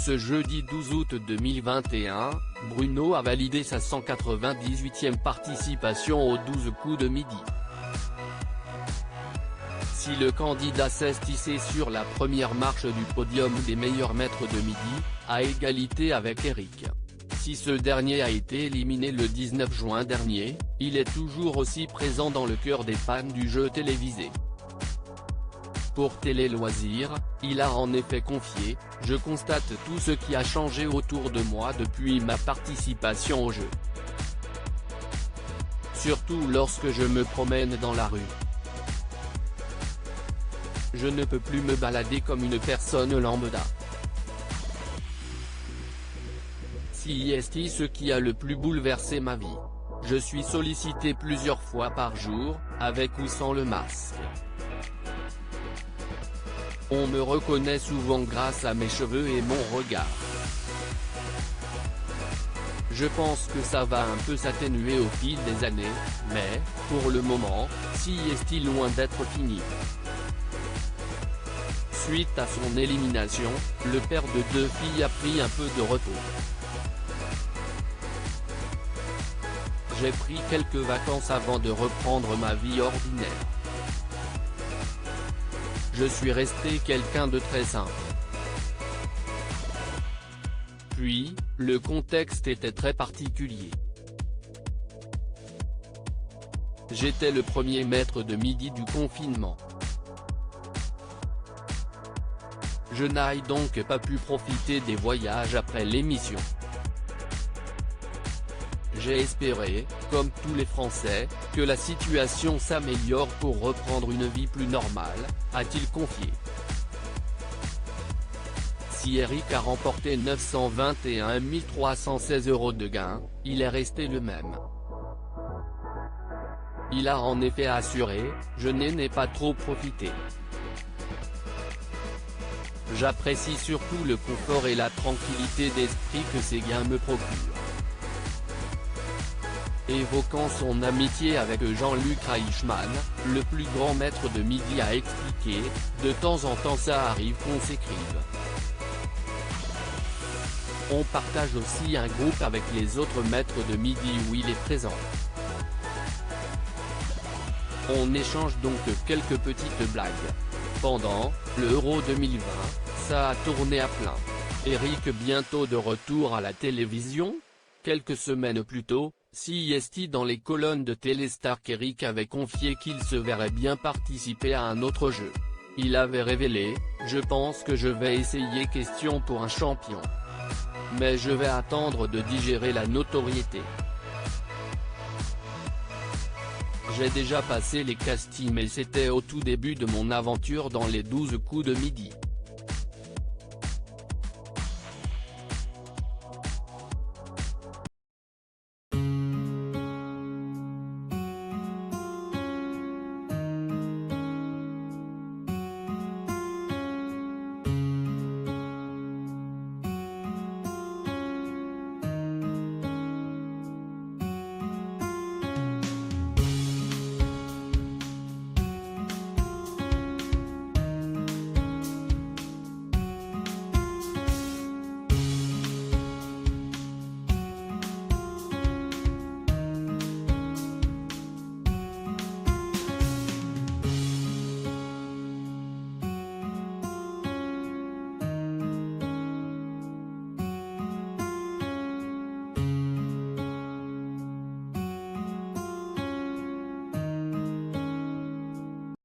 Ce jeudi 12 août 2021, Bruno a validé sa 198e participation aux 12 coups de midi. Si le candidat s'est hissé sur la première marche du podium des meilleurs maîtres de midi, à égalité avec Eric. Si ce dernier a été éliminé le 19 juin dernier, il est toujours aussi présent dans le cœur des fans du jeu télévisé. Pour Télé Loisirs, il a en effet confié « Je constate tout ce qui a changé autour de moi depuis ma participation au jeu. Surtout lorsque je me promène dans la rue. Je ne peux plus me balader comme une personne lambda. C'est ce qui a le plus bouleversé ma vie. Je suis sollicité plusieurs fois par jour, avec ou sans le masque. On me reconnaît souvent grâce à mes cheveux et mon regard. Je pense que ça va un peu s'atténuer au fil des années, mais, pour le moment, c'est loin d'être fini. » Suite à son élimination, le père de 2 filles a pris un peu de repos. J'ai pris quelques vacances avant de reprendre ma vie ordinaire. Je suis resté quelqu'un de très simple. Puis, le contexte était très particulier. J'étais le premier maître de midi du confinement. Je n'ai donc pas pu profiter des voyages après l'émission. J'ai espéré, comme tous les Français, que la situation s'améliore pour reprendre une vie plus normale, a-t-il confié. Si Eric a remporté 921 316 € de gains, il est resté le même. Il a en effet assuré « Je n'en ai pas trop profité. J'apprécie surtout le confort et la tranquillité d'esprit que ces gains me procurent. » Évoquant son amitié avec Jean-Luc Reichmann, le plus grand maître de midi a expliqué « De temps en temps ça arrive qu'on s'écrive. On partage aussi un groupe avec les autres maîtres de midi où il est présent. On échange donc quelques petites blagues. Pendant le Euro 2020, ça a tourné à plein. Eric bientôt de retour à la télévision ? Quelques semaines plus tôt, c'est dans les colonnes de Téléstar qu'Eric avait confié qu'il se verrait bien participer à un autre jeu. Il avait révélé « Je pense que je vais essayer Question pour un champion. Mais je vais attendre de digérer la notoriété. J'ai déjà passé les castings mais c'était au tout début de mon aventure dans les 12 coups de midi.